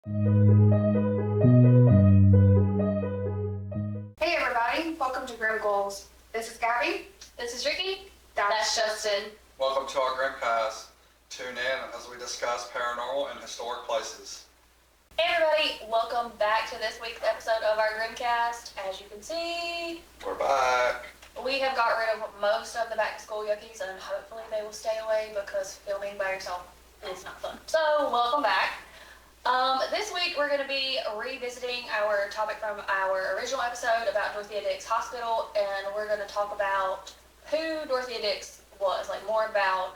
Hey everybody, welcome to Grim Goals. This is Gabby. This is Ricky. That's Justin. Welcome to our GrimCast. Tune in as we discuss paranormal and historic places. Hey everybody, welcome back to this week's episode of our GrimCast. As you can see, We're back. we have got rid of most of the back to school yuckies, and hopefully they will stay away because filming by yourself is not fun. So welcome back. This week we're going to be revisiting our topic from our original episode about Dorothea Dix Hospital, and we're going to talk about who Dorothea Dix was, like more about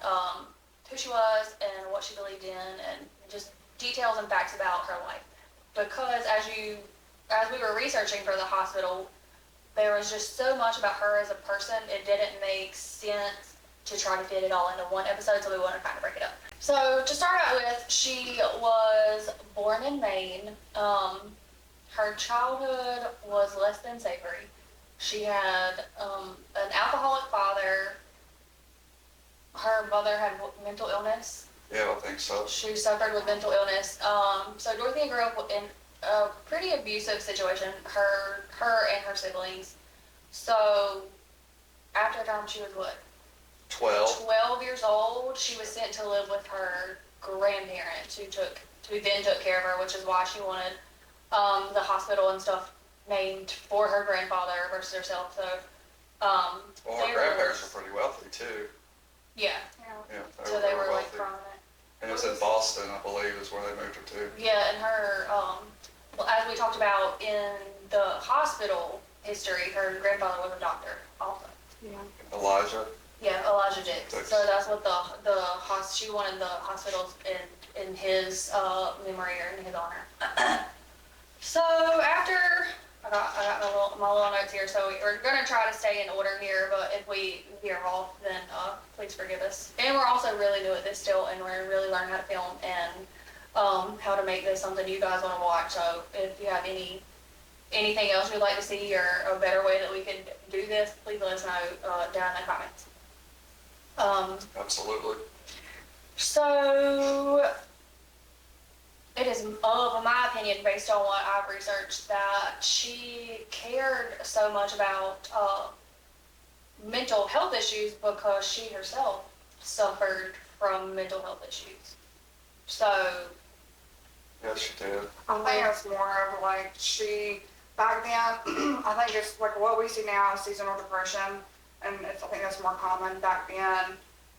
who she was and what she believed in, and just details and facts about her life. Because as we were researching for the hospital, there was just so much about her as a person, it didn't make sense to try to fit it all into one episode, so we want to kind of break it up. So to start out with, she was born in Maine. Her childhood was less than savory. She had an alcoholic father. Her mother had mental illness. Yeah, I think so. She suffered with mental illness. So Dorothea grew up in a pretty abusive situation, her and her siblings. So after a time, she was what? 12 years old. She was sent to live with her grandparents who then took care of her, which is why she wanted the hospital and stuff named for her grandfather versus herself. So Well, her grandparents were pretty wealthy too. Yeah. Yeah, So they were like wealthy. prominent. And it was in Boston, I believe, is where they moved her to. Yeah, and her, well, as we talked about in the hospital history, her grandfather was a doctor also. Yeah. Elijah. Yeah, Elijah Dix. Dix. So that's what she wanted the hospitals in his memory or in his honor. So after, I got my little notes here, so we're going to try to stay in order here, but if we veer off, then please forgive us. And we're also really new at this still, and we're really learning how to film and how to make this something you guys want to watch. So if you have anything else you'd like to see or a better way that we could do this, please let us know down in the comments. Absolutely. So it is, of my opinion, based on what I've researched, that she cared so much about mental health issues because she herself suffered from mental health issues. So Yes, she did. I think it's more of like back then, I think it's like what we see now is seasonal depression, and I think that's more common. Back then,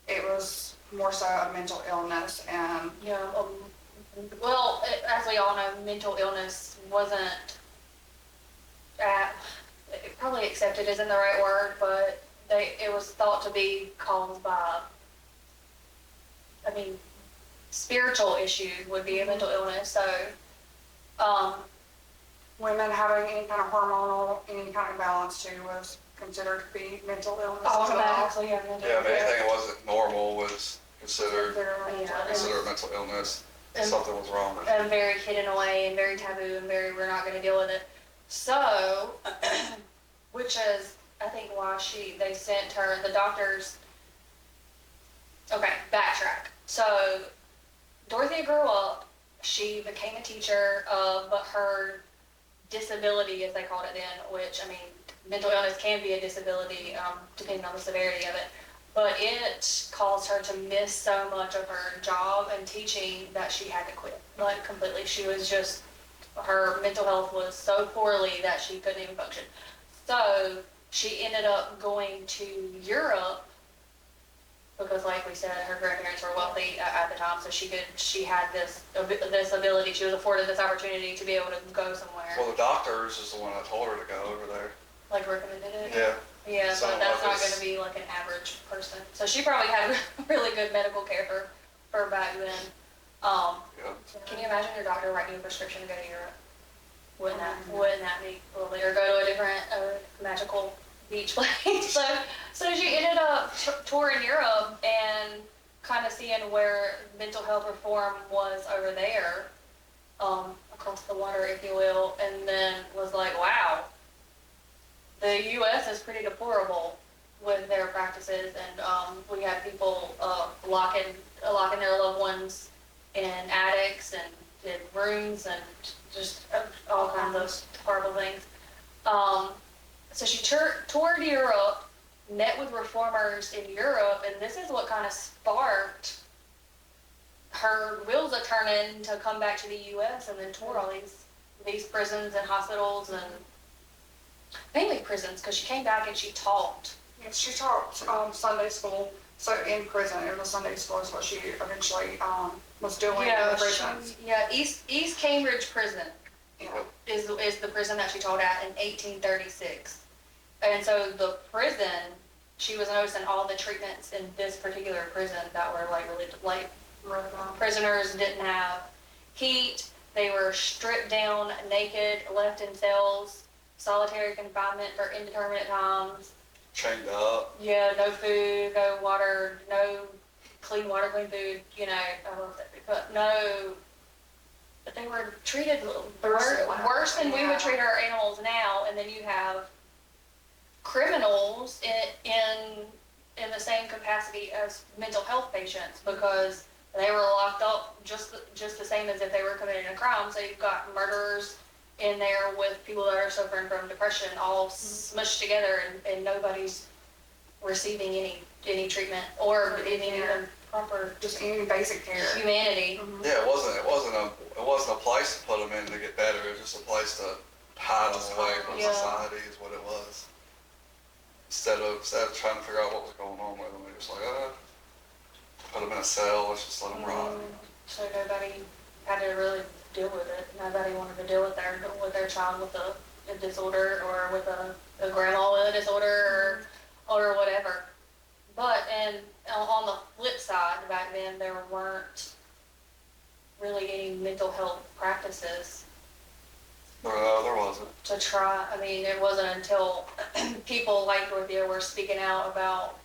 it was more so a mental illness, and well, as we all know, mental illness wasn't probably accepted isn't the right word, but it was thought to be caused by, spiritual issues would be a mental illness. So, women having any kind of hormonal, any kind of imbalance too was considered to be mental illness. automatically, Yeah, if anything that wasn't normal was considered Yeah. a mental illness. Something was wrong with it. And very hidden away and very taboo and we're not going to deal with it. So, which is, I think, why they sent her, the doctors. Okay, backtrack. So, Dorothea grew up, she became a teacher, but her disability, as they called it then, which, mental illness can be a disability, depending on the severity of it, but it caused her to miss so much of her job and teaching that she had to quit, like, completely. She was just, her mental health was so poorly that she couldn't even function. So, she ended up going to Europe because, like we said, her grandparents were wealthy at the time, so she had this ability, she was afforded this opportunity to be able to go somewhere. Well, the doctors is the one that told her to go over there. Like recommended it? Yeah. Yeah, Some but of that's not us- going to be like an average person. So she probably had really good medical care for back then. Yeah. Can you imagine your doctor writing you a prescription to go to Europe? Wouldn't that be lovely? Or go to a different magical beach place? So she ended up touring Europe and kind of seeing where mental health reform was over there, across the water, if you will, and then was like, wow, the U.S. is pretty deplorable with their practices, and we had people locking their loved ones in attics and did rooms and just all kinds of horrible things. So she toured Europe, met with reformers in Europe, and this is what kind of sparked her wheels a turning to come back to the U.S. and then tour all these prisons and hospitals and mainly prisons, because she came back and she taught. Yes, she taught Sunday school. So in prison, it was Sunday school is what she eventually was doing in the prisons. East Cambridge Prison Yeah. is the prison that she taught at in 1836. And so the prison, she was noticing all the treatments in this particular prison that were like really like prisoners didn't have heat. They were stripped down, naked, left in cells, solitary confinement for indeterminate times. Chained up. Yeah, no food, no water, no clean water, clean food, you know, I love that, but no, but they were treated worse than we would treat our animals now. And then you have criminals in the same capacity as mental health patients, because they were locked up just the same as if they were committing a crime. So you've got murderers in there with people that are suffering from depression, all smushed together, and nobody's receiving any treatment or any proper Just any basic care. humanity. Yeah, it wasn't a place to put them in to get better. It was just a place to hide them away from Yeah. society is what it was. Instead of trying to figure out what was going on with them, they just like, put them in a cell, let's just let them rot. So nobody had to really deal with it. Nobody wanted to deal with their child with a disorder, or with a grandma with a disorder, or whatever. But and on the flip side, back then there weren't really any mental health practices There wasn't. to try. I mean, it wasn't until people like Dorothea were speaking out about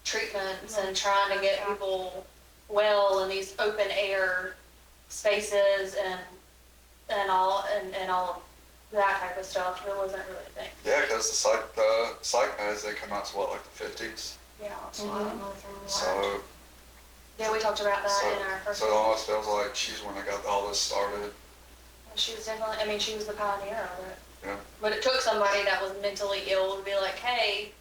treatments and trying to get people well in these open air spaces and all of that type of stuff. It wasn't really a thing. Yeah, because the psych meds, they come out to what, like the 50s? Yeah, so I don't know if So, Yeah, we talked about that in our first. so it almost feels like she's when I got all this started. She was definitely. I mean, she was the pioneer of it. Yeah. But it took somebody that was mentally ill to be like, hey,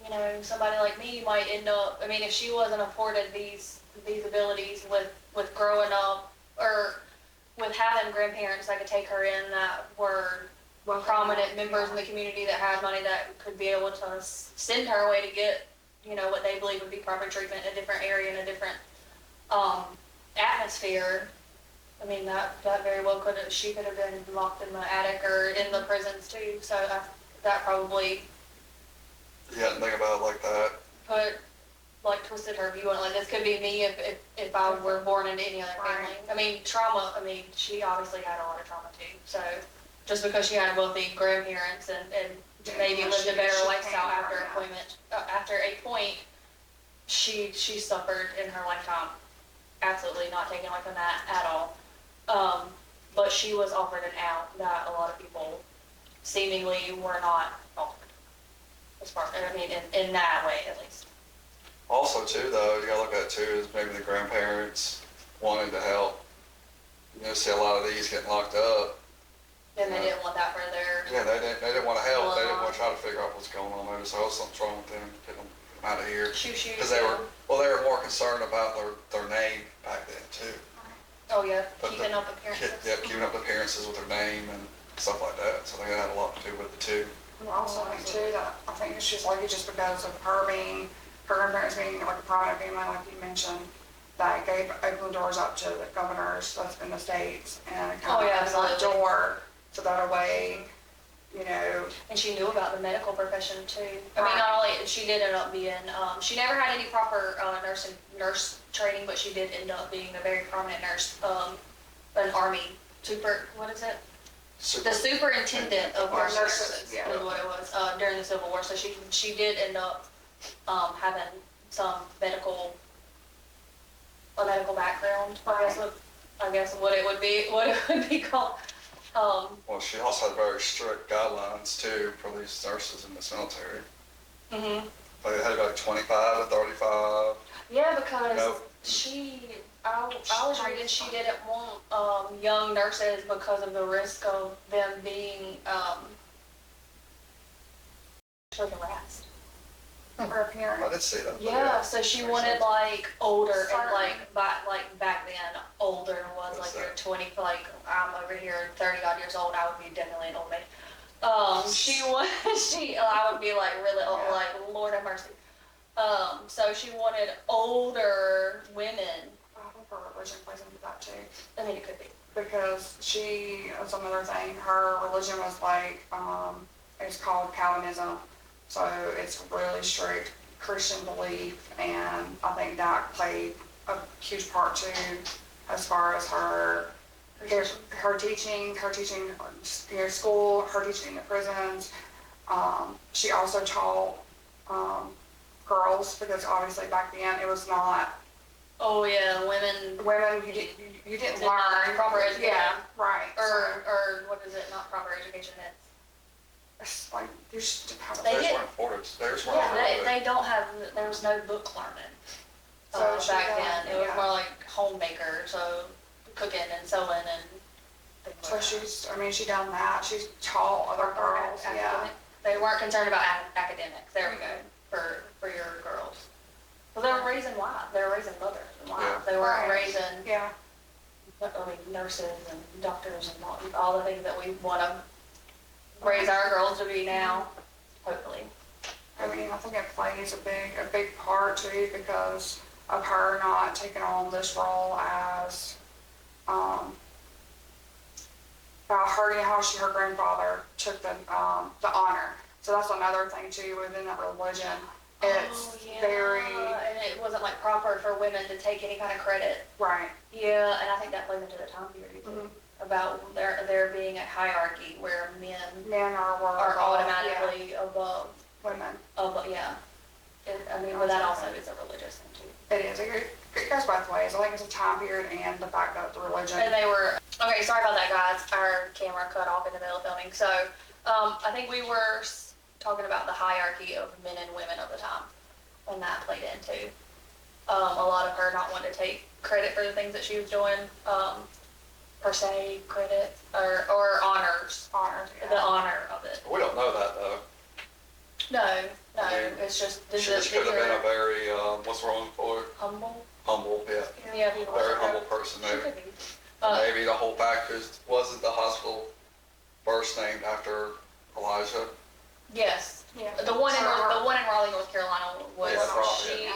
you know, somebody like me might end up. I mean, if she wasn't afforded these abilities with growing up, or with having grandparents that could take her in that were prominent members in the community that had money that could be able to send her away to get, you know, what they believe would be proper treatment in a different area, in a different atmosphere. I mean, that very well she could have been locked in the attic or in the prisons too. So that probably You hadn't think about it like that. twisted her view on it. Like, this could be me if I were born into any other family. I mean, trauma. I mean, she obviously had a lot of trauma too. So just because she had wealthy grandparents and maybe lived a better lifestyle after a point, she suffered in her lifetime. Absolutely not taken away from that at all. But she was offered an out that a lot of people seemingly were not offered. As far, I mean, in that way at least. Also, too, though, you gotta look at it too, is maybe the grandparents wanted to help. You know, see a lot of these getting locked up. And they didn't want that for their. Yeah, they didn't want to help. They didn't want to try to figure out what's going on. They just thought something's wrong with them. Get them out of here. Because they were more concerned about their name back then too. Oh yeah, But keeping up appearances. Keeping up appearances with their name and stuff like that. So I think that had a lot to do with it too. And also, I think too, that I think it's just like just because of her grandparents being like a prominent family, like you mentioned, that opened doors up to the governors that's in the states, and it kind of opened the door so that way, you know. And she knew about the medical profession too. I mean, not only she did end up being, she never had any proper nurse training, but she did end up being a very prominent nurse, an army what is it? The superintendent of nurses is what it was during the Civil War. So she did end up having some medical background. I guess what it would be called. Well, she also had very strict guidelines too for these nurses in this military. Mhm. Like they had to be like 25 to 35. Yeah, because she I was reading she didn't want young nurses because of the risk of them being harassed. Her appearance. I did see that. Yeah, so she wanted like older and back then older was like you're 20, like I'm over here 30 odd years old. I would be definitely an old maid. I would be like really old, like Lord have mercy. So she wanted older women. I think her religion plays into that too. I mean, it could be. Because that's another thing, her religion was like, it's called Calvinism. So it's really strict Christian belief, and I think that played a huge part too, as far as her teaching, school, her teaching in the prisons. She also taught girls, because obviously back then it was not. Oh yeah, women You didn't did not learn have proper education. Yeah, right. Or what is it? Not proper education. It's like you should have. They Theirs did. weren't afforded. Theirs weren't Yeah, afforded. they don't have. There was no book learning. So Back then, it was yeah. more like homemaker, so cooking and sewing and things like So that. she done that. She's taught other girls. Yeah. Academic. They weren't concerned about academics. There we go. For your girls. Well, they were raising wives. They were raising mothers and wives. Yeah. They weren't Right. raising Yeah. nurses and doctors and all the things that we want to raise our girls to be now, hopefully. I mean, I think it plays a big part too, because of her not taking on this role as, about her, how her grandfather took the honor. So that's another thing too, within that religion. It's very, and it wasn't like proper for women to take any kind of credit. right. Yeah, and I think that plays into the time period too, about there being a hierarchy where men Men are automatically above. Women. Yeah. But that also is a religious thing too. It is. It goes both ways. I think it's a time period and the fact that the religion. And they were, okay, sorry about that, guys. Our camera cut off in the middle of filming. So, I think we were talking about the hierarchy of men and women of the time, and that played into a lot of her not wanting to take credit for the things that she was doing, per se, credit, or honors, the honor of it. We don't know that though. No, I mean, it's just, She just could have been a very, what's wrong for it? humble. Humble, yeah. Yeah, people Very say humble that. person She there. could be. Maybe the whole fact wasn't the hospital first named after Elijah. Yes. Yeah. The one in Raleigh, North Carolina was Yeah, Raleigh,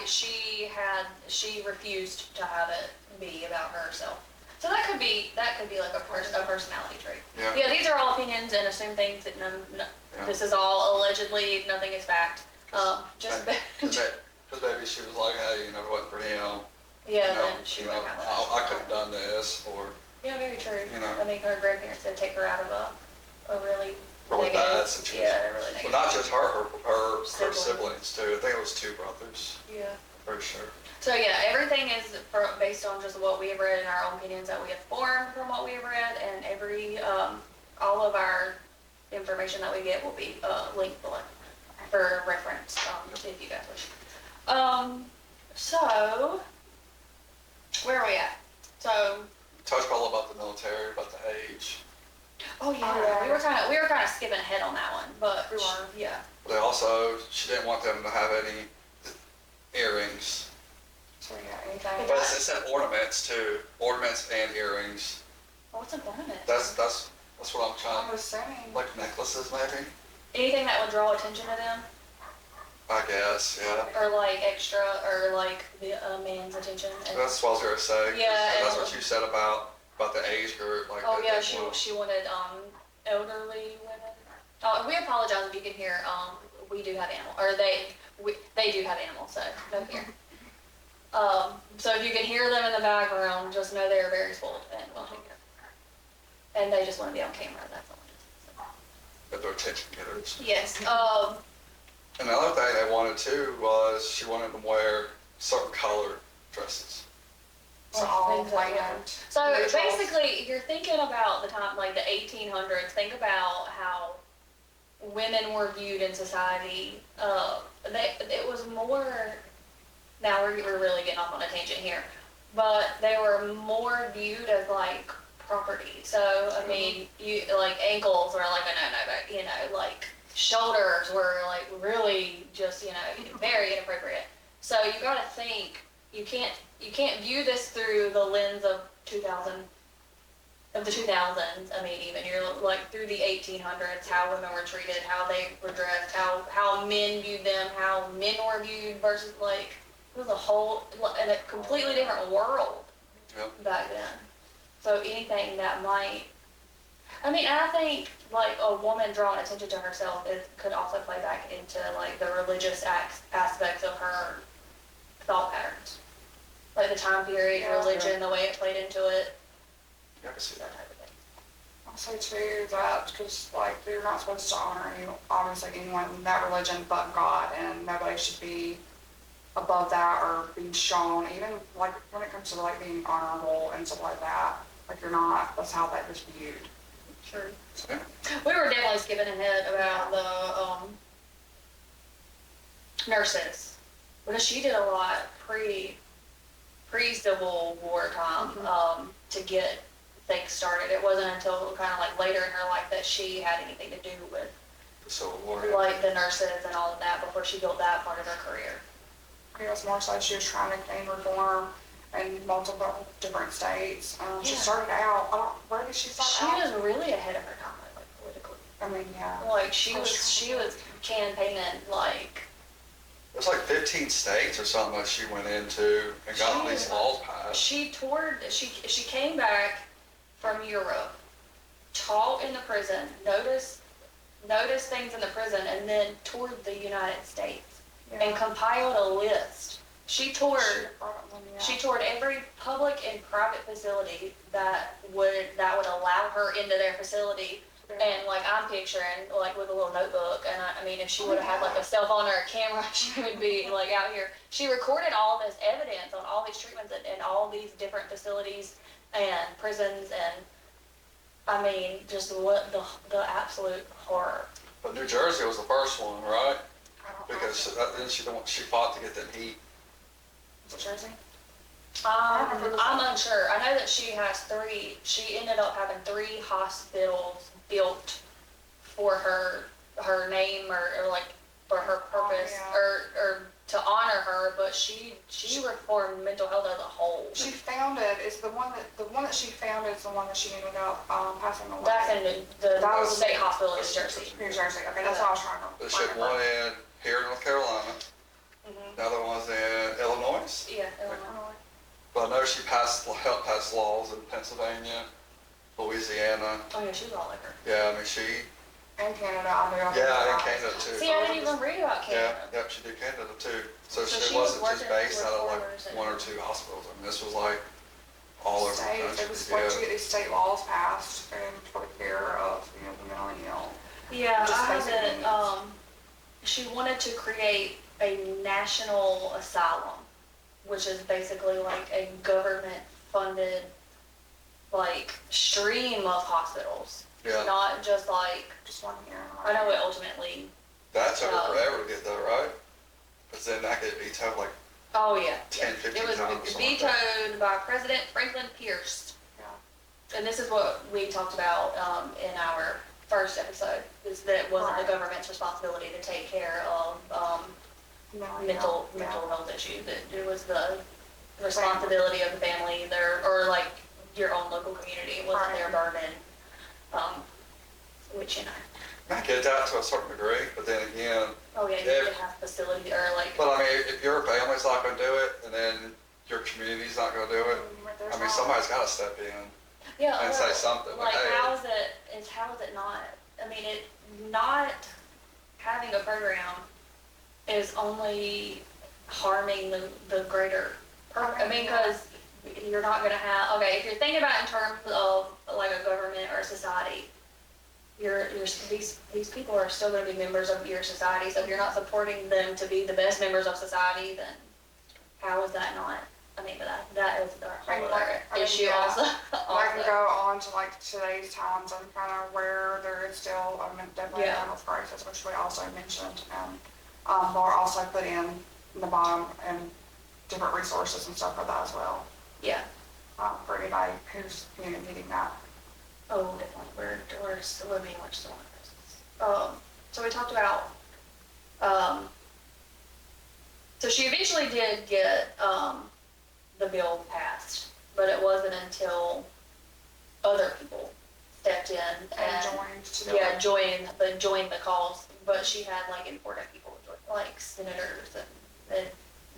she refused to have it be about herself. So that could be like a personality trait. Yeah. Yeah, these are all opinions and assume things that Yeah. this is all allegedly, nothing is fact. Because maybe she was like, hey, if it wasn't for him, Yeah, you know, then she wouldn't have that. I could have done this, or Yeah, very true. You know. I think her grandparents did take her out of a really really negative, bad situation. Yeah, really negative. Well, not just her Siblings. siblings too. I think it was 2 brothers, Yeah. for sure. So yeah, everything is based on just what we have read and our own opinions that we have formed from what we have read, and all of our information that we get will be linked below for reference, if you guys wish. So where are we at? So Touched all about the military, about the age. oh yeah, we were kind of skipping ahead on that one, but We were. yeah. They also, she didn't want them to have any earrings. So yeah, anything. But it said ornaments too, ornaments and earrings. What's an ornament? That's what I'm trying. I'm assuming. Like necklaces, maybe. Anything that would draw attention to them, I guess, yeah. or like extra, or like the man's attention. And, That's what I was gonna say. 'Cause Yeah, that's and- what you said about the age group, like. oh that yeah, they want. she wanted elderly women. We apologize if you can hear. We do have animals, or they do have animals, so don't hear. So if you can hear them in the background, just know they're very spoiled and well taken care of. And they just want to be on camera. That's all. That they're attention getters. Yes. And the other thing they wanted too was she wanted them to wear certain colored dresses. It's all Things like that. planned. So Neutrals. basically, you're thinking about the time, like the 1800s. Think about how women were viewed in society. It was more. Now we're really getting off on a tangent here, but they were more viewed as like property. So, I mean, you, like ankles were like a no-no, but you know, like shoulders were like really just, you know, very inappropriate. So you gotta think, you can't view this through the lens of the 2000s. I mean, even you're like through the 1800s, how women were treated, how they were dressed, how men viewed them, how men were viewed versus like, it was a whole, in a completely different world back then. So anything that might, I mean, I think like a woman drawing attention to herself could also play back into like the religious aspects of her thought patterns. Like the time period, religion, the way it played into it. Yeah, I can see That that. type of thing. I'll say too that because like you're not supposed to honor obviously anyone in that religion but God, and nobody should be above that or being shown, even like when it comes to like being honorable and stuff like that. Like you're not, that's how that was viewed. Sure. Yeah. We were definitely skipping ahead about the nurses, because she did a lot pre-Civil War time to get things started. It wasn't until kind of like later in her life that she had anything to do with The Civil War. like the nurses and all of that before she built that part of her career. It was more so she was trying to gain reform in multiple different states. She started out, where did she start She out? was really ahead of her time, like politically. I mean, yeah. Like she was campaigning like. It was like 15 states or something that she went into and got these laws passed. She toured, she came back from Europe, taught in the prison, noticed things in the prison, and then toured the United States and compiled a list. She toured every public and private facility that would allow her into their facility. And like I'm picturing like with a little notebook, and I mean if she would have had like a cell phone or a camera, she would be like out here. She recorded all this evidence on all these treatments and all these different facilities and prisons, and I mean just what the absolute horror. But New Jersey was the first one, right? Because then she fought to get them heat. Was it Jersey? I'm unsure. I know that she ended up having 3 hospitals built for her name or like for her purpose or to honor her, but she reformed mental health as a whole. She founded, is the one that she founded is the one that she ended up passing away. That's in the state hospital in New Jersey. New Jersey, okay, that's what I was trying to They shipped one in here in North Carolina. Mm-hmm. The other one's in Illinois. Yeah, Illinois. But I know she helped pass laws in Pennsylvania, Louisiana. Oh yeah, she was all like her. Yeah, I mean she. And Canada, I knew. Yeah, and Canada too. See, I didn't even read about Canada. Yeah, yep, she did Canada too. So So she she was wasn't just working based out of like reformers and- 1 or 2 hospitals. I mean, this was like all over the States, country. it was like to get these state laws passed and for the care of, the mentally ill. Yeah, Just I basic had needs. she wanted to create a national asylum, which is basically like a government-funded, like, stream of hospitals. Yeah. Not just like, Just one here. I know it ultimately, That took her forever to get though, right? Because then that could be vetoed like oh yeah. 10, yeah. 15 It was times or something like that. vetoed by President Franklin Pierce. Yeah. And this is what we talked about in our first episode, is that it wasn't the government's responsibility to take care of mental health issues. It was the responsibility of the family, or like your own local community. It wasn't their burden. Which, I get that to a certain degree, but then again, oh yeah, you could have facility or like. but I mean, if your family's not going to do it, and then your community's not going to do it, I mean, somebody's got to step in Yeah, and say something. like hey, how is it not? I mean, it not having a program is only harming the greater purpose. I mean, because you're not going to have, okay, if you're thinking about it in terms of like a government or a society, these people are still going to be members of your society. So if you're not supporting them to be the best members of society, then how is that not? I mean, but that is the whole other issue also. I can go on to like today's times and kind of where there is still definitely a mental crisis, which we also mentioned, and Laura also put in the bottom and different resources and stuff for that as well. Yeah. For anybody who's, needing that. Oh, definitely. We're still being much still on this. So we talked about, so she eventually did get, the bill passed, but it wasn't until other people stepped in and joined the cause. But she had like important people, like senators and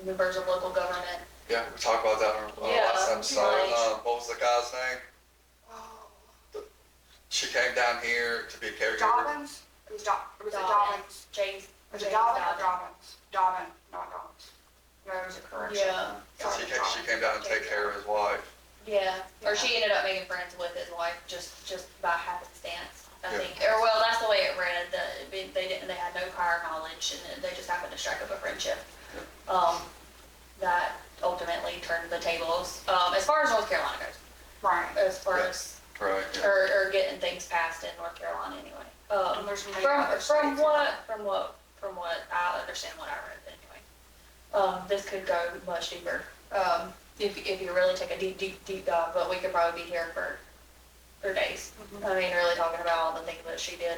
members of local government. Yeah, we talked about that on our last episode. Like, What was the guy's name? Oh. She came down here to be a caregiver. Dobbins? It was Dobbins. James. Was it Dobbin or Dobbins? Dobbin, not Dobbins. No, it was a correction. Yeah. She came down to take care of his wife. Yeah. Or she ended up making friends with his wife just by happenstance, I Yeah. think. Or well, that's the way it read. They had no prior knowledge, and they just happened to strike up a friendship. Yeah. That ultimately turned the tables. As far as North Carolina goes. Right. As far as Right. Yeah. or getting things passed in North Carolina anyway. And there's many other states. From what I understand, what I read anyway. This could go much deeper. If you really take a deep dive, but we could probably be here for days. Mhm. I mean, really talking about all the things that she did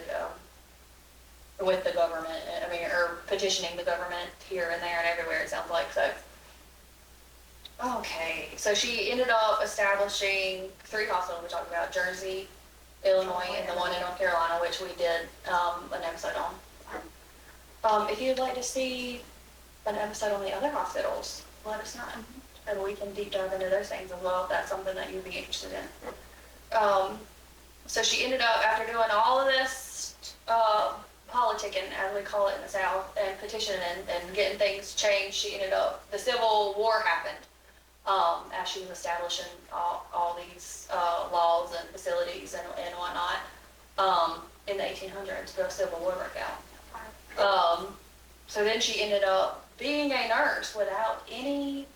with the government. I mean, or petitioning the government here and there and everywhere. It sounds like so. Okay, so she ended up establishing 3 hospitals we talked about: Jersey, Illinois, and the one in North Carolina, which we did an episode on. If you'd like to see an episode on the other hospitals, let us know. And we can deep dive into those things as well if that's something that you'd be interested in. So she ended up, after doing all of this politicking, as we call it in the South, and petitioning and getting things changed, she ended up, the Civil War happened as she was establishing all these laws and facilities and whatnot. In the 1800s, the Civil War broke out. So then she ended up being a nurse without any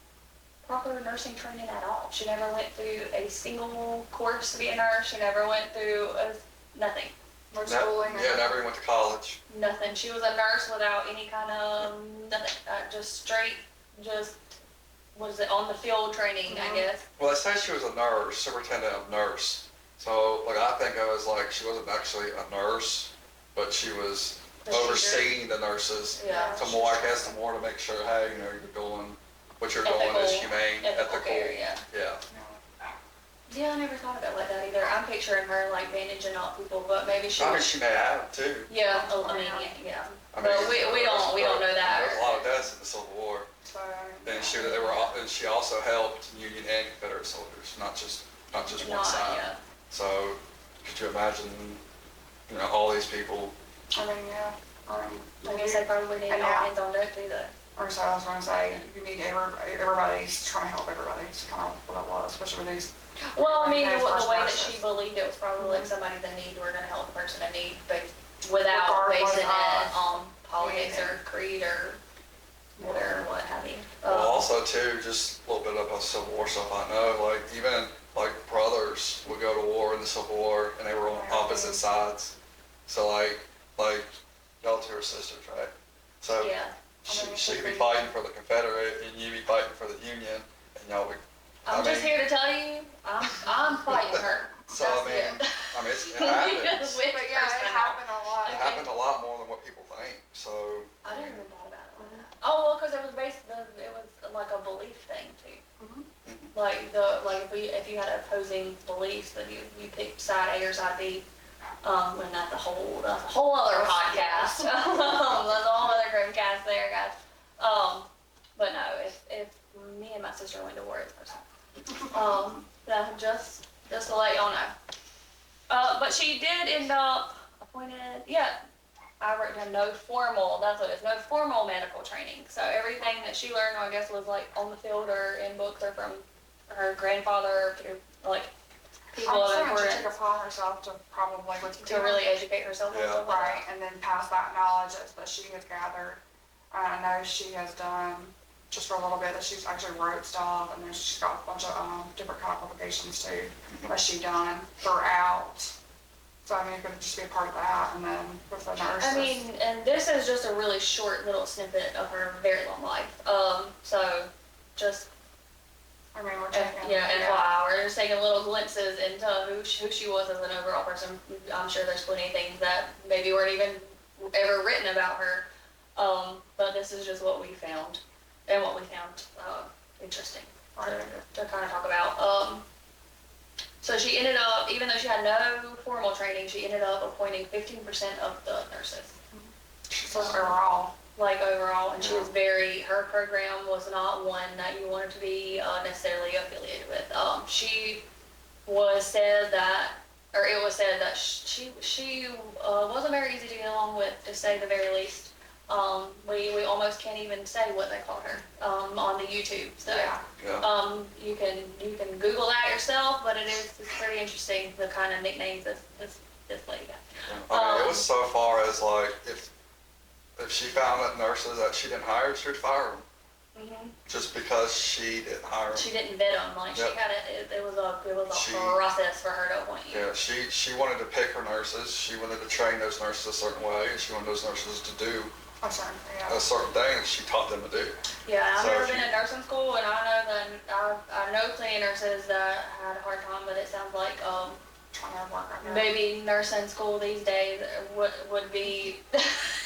proper nursing training at all. She never went through a single course to be a nurse. She never went through nothing. No schooling. Yeah, never even went to college. Nothing. She was a nurse without any kind of nothing. Just straight, what is it, on the field training, I guess. Well, they say she was a nurse, superintendent of nurse. So, like, I think of it as like she wasn't actually a nurse, but she was overseeing the nurses. Yeah. To more, I guess, to make sure, hey, you're doing what you're doing is humane, ethical. Care, yeah. Yeah. Yeah, I never thought of it like that either. I'm picturing her like bandaging up people, but maybe she. I mean, she may have too. Yeah, I mean, yeah. I mean, But we don't know that. There's a lot of deaths in the Civil War. So, And she also helped Union and Confederate soldiers, not just one side. Yeah. So, could you imagine, all these people? I mean, yeah. I guess they probably need all hands on deck too, though. Or so I was going to say, you need everybody's trying to help everybody. It's kind of what it was, especially with these. Well, I mean, the first way that nurses. she believed it was probably like somebody's in need, we're gonna help the person in need, but without Regardless basing it of on politics anything. or creed or whatever, what have you. Well, also too, just a little bit about Civil War stuff I know, like even like brothers would go to war in the Civil War and they were on opposite sides. So like y'all two are sisters, right? So Yeah, she'd be fighting for the Confederate and you'd be fighting for the Union and y'all would. I'm just here to tell you, I'm fighting her. So That's I mean, it. it happens. With But yeah, it happened a lot. It happened a lot more than what people think. So I didn't even thought about it like that. Oh, well, because it was like a belief thing too. Like if you had opposing beliefs, then you picked side A or side B. And that's a whole other podcast. That's a whole other GrimCast there, guys. But no, if me and my sister went to war, it's personal. Just to let y'all know. But she did end up appointed. Yeah, I wrote down no formal. That's what it is. No formal medical training. So everything that she learned, I guess, was like on the field or in books or from her grandfather or like people of I'm sure she importance took upon herself to probably to really educate herself. Yeah. right, and then pass that knowledge that she has gathered. I know she has done just for a little bit that she's actually wrote stuff, and then she's got a bunch of different kind of publications too that she done throughout. So I mean, it could just be a part of that, and then with the nurses. I mean, and this is just a really short little snippet of her very long life. So just I mean, we're taking. FYI, we're just taking little glimpses into who she was as an overall person. I'm sure there's plenty of things that maybe weren't even ever written about her. But this is just what we found, and what we found interesting to kind of talk about. So she ended up, even though she had no formal training, she ended up appointing 15% of the nurses. So overall. And she was her program was not one that you wanted to be necessarily affiliated with. It was said that she wasn't very easy to get along with, to say the very least. We almost can't even say what they called her on the YouTube. So you can Google that yourself, but it's pretty interesting the kind of nicknames this lady got. I mean, it was so far as like if she found that nurses that she didn't hire, she would fire them. Mm-hmm. Just because she didn't hire them. She didn't vet them. She had it was a process for her to appoint you. Yeah, she wanted to pick her nurses. She wanted to train those nurses a certain way, and she wanted those nurses to do a certain thing that she taught them to do. Yeah, I've never been in nursing school, and I know plenty of nurses that had a hard time, but it sounds like maybe nursing school these days would be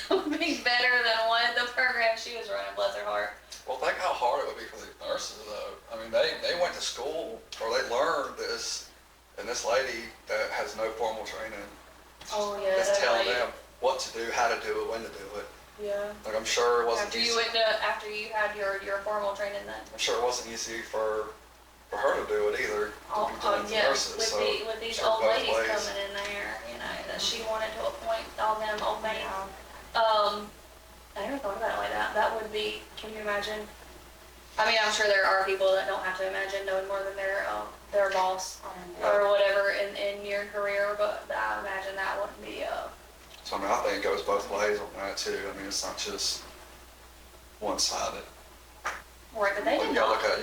would be better than what the program she was running, bless her heart. Well, think how hard it would be for these nurses, though. I mean, they went to school, or they learned this, and this lady that has no formal training is telling them what to do, how to do it, when to do it. Yeah. I'm sure it wasn't after easy. After you had your formal training then. I'm sure it wasn't easy for her to do it either. Nurses, with these old ladies coming in there, that she wanted to appoint all them old maids. I never thought about it like that. That would be, can you imagine? I mean, I'm sure there are people that don't have to imagine knowing more than their boss or whatever in your career, but I imagine that wouldn't be So I mean, I think it goes both ways on that too. I mean, it's not just one-sided. Right, but they you gotta look at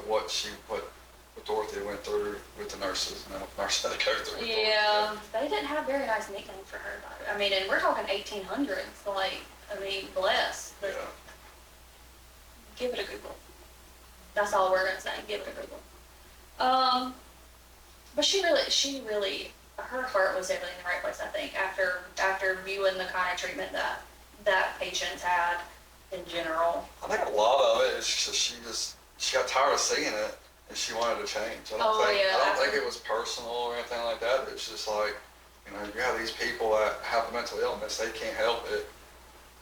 what Dorothea went through with the nurses, and the nurses had to go through. Yeah, they didn't have very nice nicknames for her. I mean, and we're talking 1800s. Bless. But give it a Google. That's all we're gonna say. Give it a Google. But she really, her heart was definitely in the right place. I think after viewing the kind of treatment that patients had in general. I think a lot of it is just she got tired of seeing it and she wanted to change. I don't think it was personal or anything like that. It's just like, you have these people that have a mental illness, they can't help it,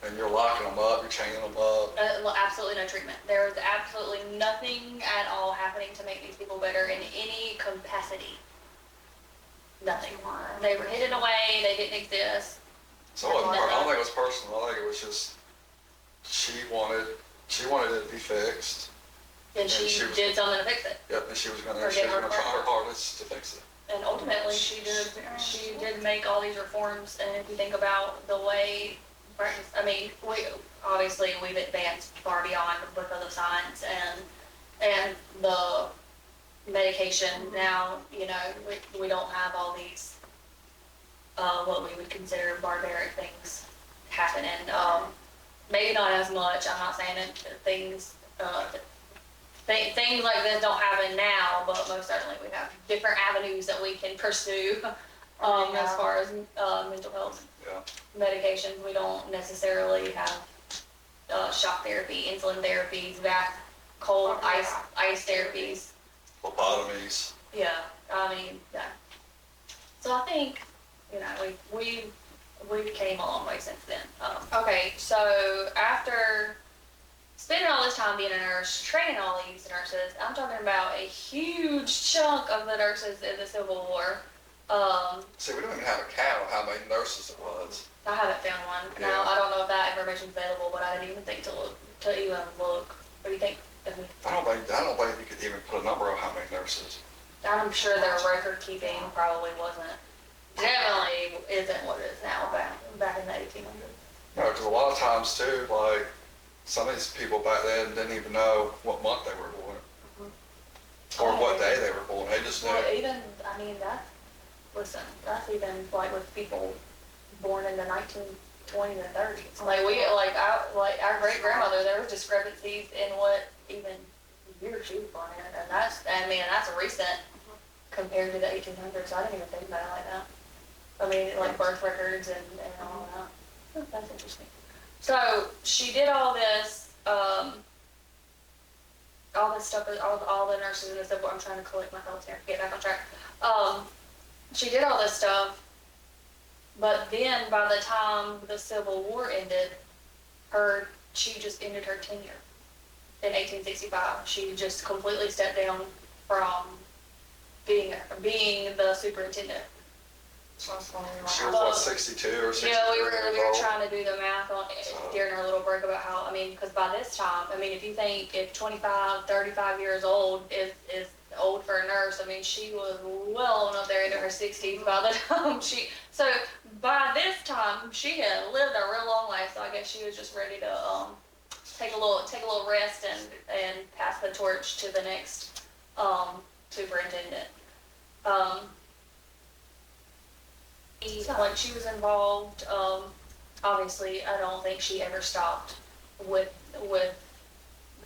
and you're locking them up, you're chaining them up. Absolutely no treatment. There was absolutely nothing at all happening to make these people better in any capacity. Nothing. They were hidden away. They didn't exist. So I don't think it was personal. I think it was just she wanted it to be fixed. And she did something to fix it. Yep, and she was gonna try her hardest to fix it. And ultimately, she did make all these reforms. And if you think about the way practice, I mean, we've advanced far beyond because of science and the medication. Now, we don't have all these what we would consider barbaric things happening. Maybe not as much. I'm not saying that things like this don't happen now, but most certainly we have different avenues that we can pursue as far as mental health medications. We don't necessarily have shock therapy, insulin therapies, cold ice therapies, lobotomies. Yeah, I mean, yeah. So I think we came a long way since then. Okay, so after spending all this time being a nurse, training all these nurses, I'm talking about a huge chunk of the nurses in the Civil War. See, we don't even have a count of how many nurses it was. I haven't found one. Yeah. Now, I don't know if that information's available, but I didn't even think to even look. What do you think? I don't think you could even put a number on how many nurses. I'm sure their record keeping probably definitely isn't what it is now back in the 1800s. No, because a lot of times too, like some of these people back then didn't even know what month they were born or what day they were born. They just knew. That's even like with people born in the 1920s and 30s. Our great grandmother, there were discrepancies in what even you were cheap on it, and that's recent compared to the 1800s. I didn't even think about it like that. I mean, like birth records and all that. Oh, that's interesting. So she did all this stuff, all the nurses and stuff. I'm trying to collect my thoughts here, get back on track. She did all this stuff, but then by the time the Civil War ended, she just ended her tenure in 1865. She just completely stepped down from being the superintendent. So it's funny, She was what, 62 or 63 Yeah, we years were old? trying to do the math on during our little break about how, I mean, because by this time, I mean, if you think if 25, 35 years old is old for a nurse, I mean, she was well on up there into her 60s by the time so by this time, she had lived a real long life, so I guess she was just ready to take a little rest and pass the torch to the next superintendent. Like she was involved, obviously I don't think she ever stopped with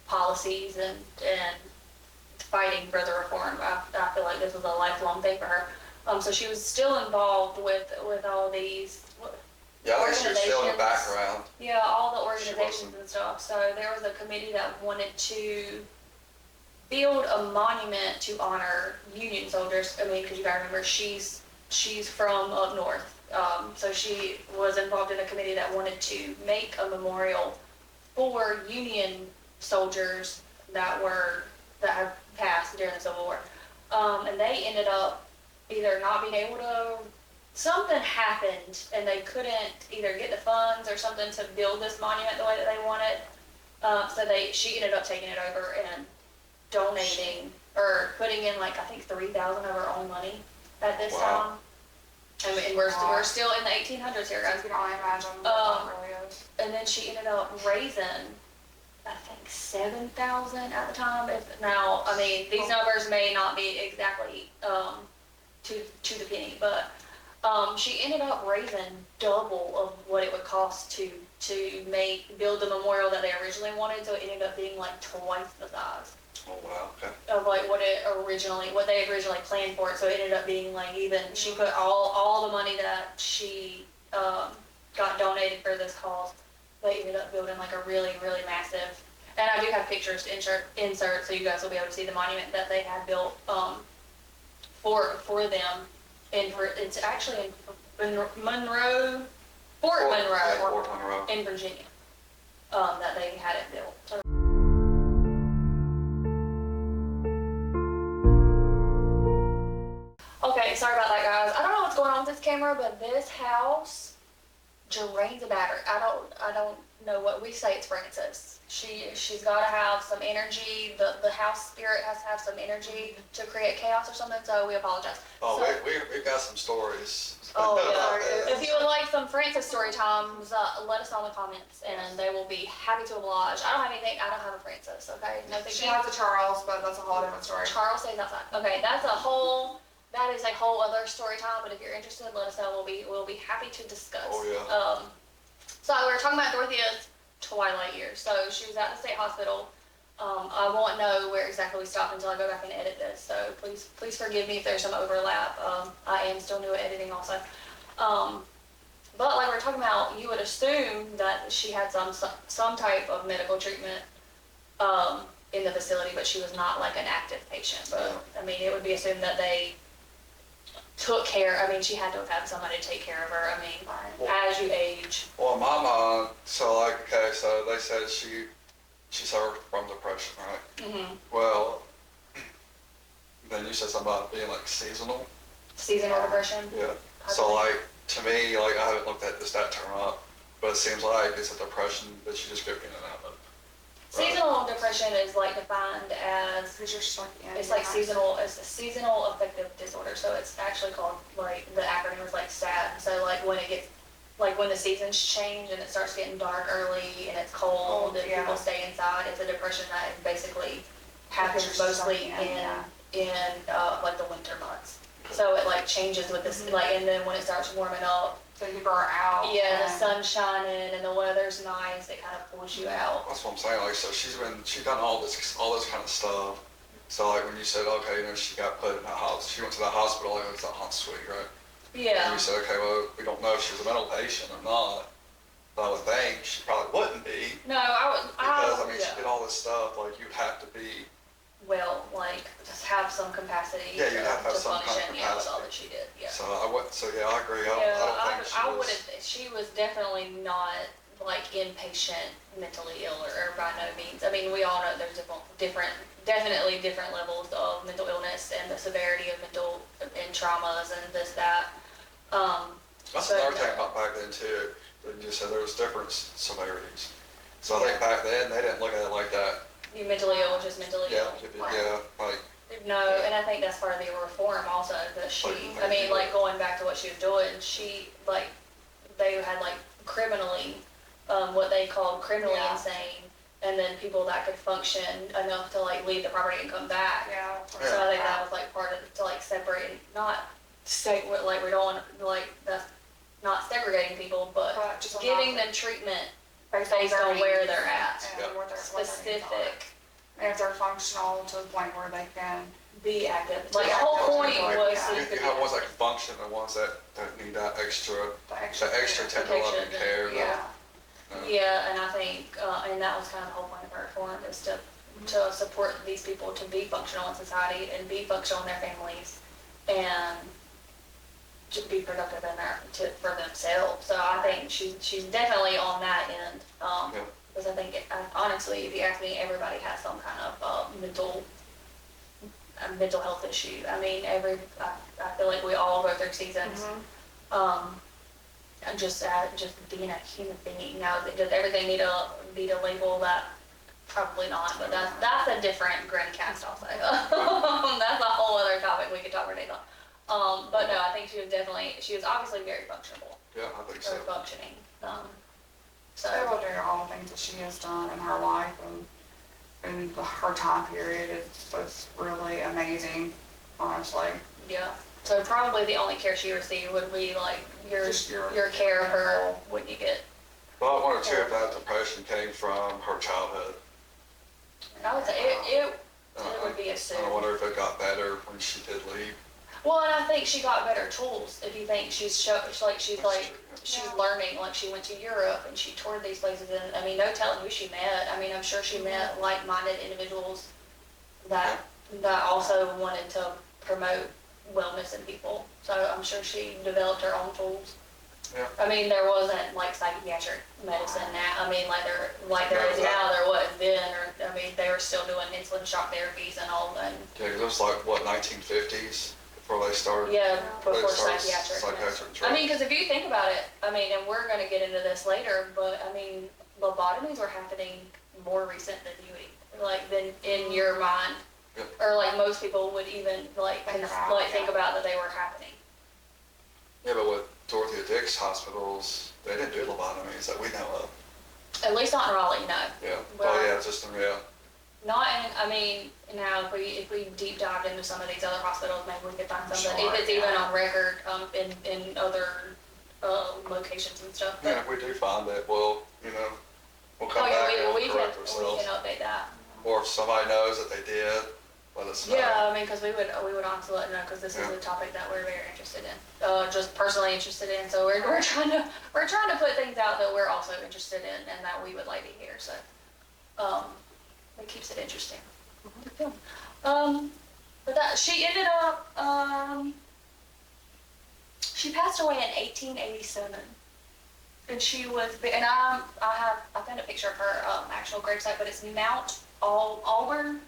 policies and fighting for the reform. I feel like this was a lifelong thing for her. So she was still involved with all these Yeah, I think she was still in the organizations. background. Yeah, all the organizations and stuff. So there was a committee that wanted to build a monument to honor Union soldiers. I mean, because you gotta remember, she's from up north. So she was involved in a committee that wanted to make a memorial for Union soldiers that have passed during the Civil War. And they ended up either not being able to, something happened and they couldn't either get the funds or something to build this monument the way that they wanted. So she ended up taking it over and donating or putting in like, I think 3,000 of her own money at this time. I mean, we're still in the 1800s here, guys. You can only imagine what that really is. And then she ended up raising, I think, 7,000 at the time. Now, I mean, these numbers may not be exactly to the penny, but she ended up raising double of what it would cost to build the memorial that they originally wanted. So it ended up being like twice the size. Oh wow, okay. Of like what they had originally planned for it. So it ended up being like she put all the money that she got donated for this cause. They ended up building like a really, really massive, and I do have pictures to insert so you guys will be able to see the monument that they had built for them. And it's actually in Fort Monroe in Virginia that they had it built. So, okay, sorry about that, guys. I don't know what's going on with this camera, but this house drains a battery. I don't know what we say. It's Francis. She's got to have some energy. The house spirit has to have some energy to create chaos or something. So we apologize. Oh, we've got some stories. Oh yeah. If you would like some Francis story times, let us know in the comments, and they will be happy to oblige. I don't have anything. I don't have a Francis. Okay, no big She deal. has a Charles, but that's a whole different story. Charles stays outside. Okay, that is a whole other story time, but if you're interested, let us know. We'll be happy to discuss. Oh, yeah. So we were talking about Dorothea's twilight years. So she was at the state hospital. I won't know where exactly we stopped until I go back and edit this. So please forgive me if there's some overlap. I am still new at editing also. But like we were talking about, you would assume that she had some type of medical treatment in the facility, but she was not like an active patient. But I mean, it would be assumed that they took care. I mean, she had to have had somebody to take care of her. I mean, as you age. Well, my mom, so they said she suffered from depression, right? Mm-hmm. Well, then you said something about being like seasonal. Seasonal depression. Yeah. So like, to me, like I haven't looked at that term up, but it seems like it's a depression that you just go in and out of. Right? Seasonal depression is like defined as it's like seasonal. It's a seasonal affective disorder. So it's actually called, like, the acronym is like SAD. So like when the seasons change and it starts getting dark early and it's cold and people stay inside, it's a depression that basically happens mostly in like the winter months. So it like changes with this, like, and then when it starts warming up, So you burn out. yeah, the and- sun's shining and the weather's nice, it kind of pulls you out. That's what I'm saying. Like, so she's done all this kind of stuff. So like when you said, okay, she got put in a house, she went to the hospital, like, it's a hot suite, right? And Yeah, you said, okay, well, we don't know if she's a mental patient or not. But I would think she probably wouldn't be. no, Because, I mean, yeah. she did all this stuff, like, you have to be, Well, like, just have some capacity Yeah, you have to have to some kind of function, yeah, with all capacity. that she did, yeah. so yeah, I agree. I Yeah, don't think she I was. wouldn't, she was definitely not like inpatient, mentally ill, or by no means. I mean, we all know there's definitely different levels of mental illness and the severity of mental and traumas and this, that. That's but another thing no. about back then too, that you said there was different severities. So I think back then, they didn't look at it like that. You mentally ill, just mentally Yeah, ill. yeah, like, No, and I think that's part of the reform also, that she, Like, I mean, like going back to what she was doing, she, like, they had like criminally, what they called criminally Yeah. insane, and then people that could function enough to like leave the property and come back. Yeah. So I think that was like part of, to like separate, not like we don't want, like, that's not segregating people, but But just giving not them treatment based based their on where needs they're at. and Yep. what their needs are. Specific, And if they're functional to the point where they can. be active. Like, the Yeah, whole active, point like, was yeah. so you you could be have ones that active. can function and ones that need that extra The extra tender love and protection, care. Yeah. Yeah, and I think, and that was kind of the whole point of her reform, is to support these people to be functional in society and be functional in their families and to be productive in for themselves. So I think she's definitely on that end. Yeah. Because I think, honestly, if you ask me, everybody has some kind of mental health issue. I mean, I feel like we all go through seasons. And just being a human being. Now, does everything need a label? That probably not, but that's a different GrimCast also. That's a whole other topic we could talk for days on. But no, I think she was obviously very functional, Yeah, I think so. very functioning. So They will do all the things that she has done in her life and her time period is really amazing, honestly. yeah. So probably the only care she received would be like Just your care of her when you get. Well, I wonder too if that depression came from her childhood. I would say it would be I assumed. wonder if it got better when she did leave. Well, and I think she got better tools. If you think she's That's true, yeah. she's learning, like she went to Europe and she toured these places, and I mean, no telling who she met. I mean, I'm sure she met like-minded individuals that also wanted to promote wellness in people. So I'm sure she developed her own tools. Yeah. I mean, there wasn't like psychiatric medicine now. I mean, there is now. There wasn't then, or I mean, they were still doing insulin shock therapies and all, and Yeah, 'cause it was like, what, 1950s before they started? yeah, before They started psychiatric. psychiatric I treatment. mean, because if you think about it, I mean, and we're going to get into this later, but I mean, lobotomies were happening more recent than than in your mind, Yep. or like most people would even think about that they were happening. Yeah, but with Dorothea Dix hospitals, they didn't do lobotomies that we know of. At least not in Raleigh, no. Yeah. Well, Oh, yeah, just, yeah. Not in, I mean, now if we deep dived into some of these other hospitals, maybe we could find something, Sure, if it's even yeah. on record, in other, locations and stuff. But- Yeah, if we do find it, we'll Oh, come yeah, back and we we'll can correct ourselves. update that. Or if somebody knows that they did, let us know. Yeah, I mean, because we would honestly let you know, because this is Yeah. a topic that we're very interested in, just personally interested in. So we're trying to put things out that we're also interested in and that we would like to hear. So, it keeps it interesting. But that she ended up, she passed away in 1887. And she was, and I found a picture of her actual gravesite, but it's Mount Auburn,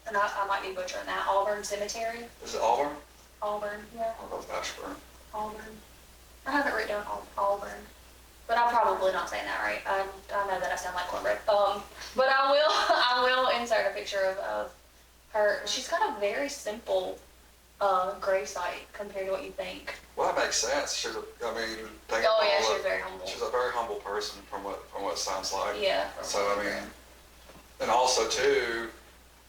and I might be butchering that, Auburn Cemetery. Is it Auburn? Auburn, yeah, I'll go with Ashburn. Auburn. I have it written down, Auburn, but I'm probably not saying that right. I know that I sound like cornbread. But I will insert a picture of her. She's got a very simple gravesite compared to what you think. Well, that makes sense. Think Oh about yeah, all she's the- very humble. She's a very humble person from what it sounds like. Yeah. So, I mean, and also too,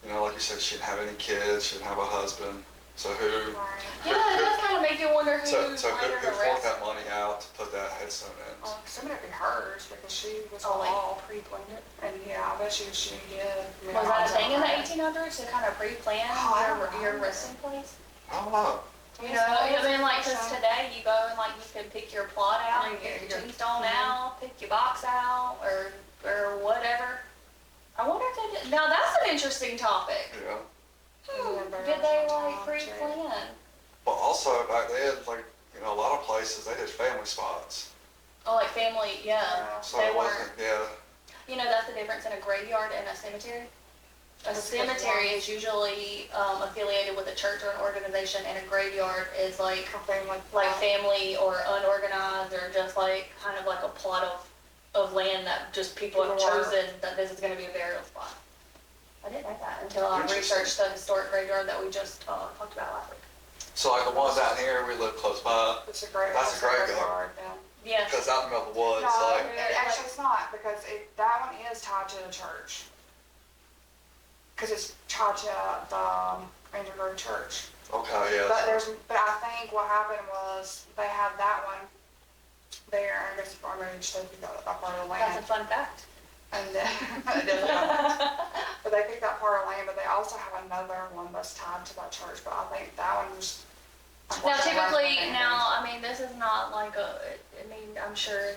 like you said, she didn't have any kids, she didn't have a husband. So who? Right. Yeah, it does kind of make you wonder who So later who the forked rest. that money out to put that headstone in? Well, some of it be hers because she was Oh, like all, pre-planned it. and yeah, I bet she did. I mean, Was that a thing in the I- 1800s to kind of pre-plan Oh, I don't your know. resting place? I don't know. You know, I mean, like, because today you go and like you can pick your plot out, Yeah, pick you your can- tombstone out, pick your box out, or whatever. I wonder if they did. Now that's an interesting topic. Yeah. Did they like pre-plan? But also back then, like, you know, a lot of places, they did family spots. Oh, like family, yeah. So They it weren't. wasn't, yeah. You know, that's the difference in a graveyard and a cemetery. A That's because cemetery one- is usually affiliated with a church or an organization, and a graveyard is like A family. family or unorganized or just like kind of like a plot of land that just people have People are- chosen that this is going to be a burial spot. I didn't know that until I Interesting. researched the historic graveyard that we just talked about last week. So like the ones down here, we live close by, It's a great. That's a great graveyard. Yeah. Yeah. because out in the middle of the woods, No, like, actually it's not because that one is tied to the church. Because it's tied to the Ranger Grove Church. okay, yeah. But I think what happened was they had that one there, I guess, or maybe just they picked up that part of the That's a land. fun fact. And then, it doesn't matter. But they picked that part of land, but they also have another one that's tied to that church, but I think that one was. Now, typically, I mean, this is not like I mean, I'm sure,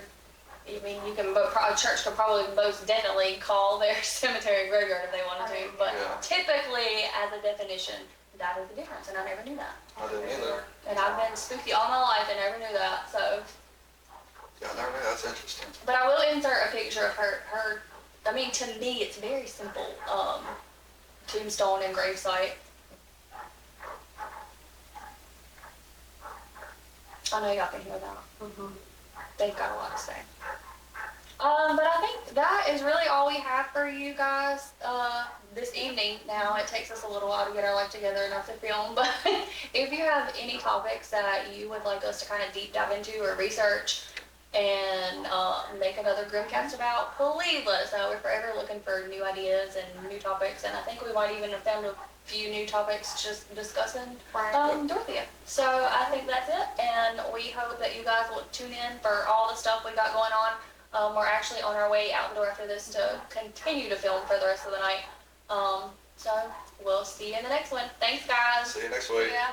I mean, you can, a church could probably most definitely call their cemetery graveyard if they wanted to, but Yeah. typically, as a definition, that is the difference, and I never knew that. I didn't either. And I've been spooky all my life and never knew that, so. Yeah, I never knew. That's interesting. But I will insert a picture of her, I mean, to me, it's very simple, tombstone and gravesite. I know y'all can hear that. Mhm. They've got a lot to say. But I think that is really all we have for you guys this evening. Now it takes us a little while to get our life together enough to film, but if you have any topics that you would like us to kind of deep dive into or research and make another GrimCast about, please let us know. We're forever looking for new ideas and new topics, and I think we might even have found a few new topics just discussing Right. Dorothea. So I think that's it, and we hope that you guys will tune in for all the stuff we got going on. We're actually on our way out the door after this to continue to film for the rest of the night. So we'll see you in the next one. Thanks, guys. See you next week. Yeah.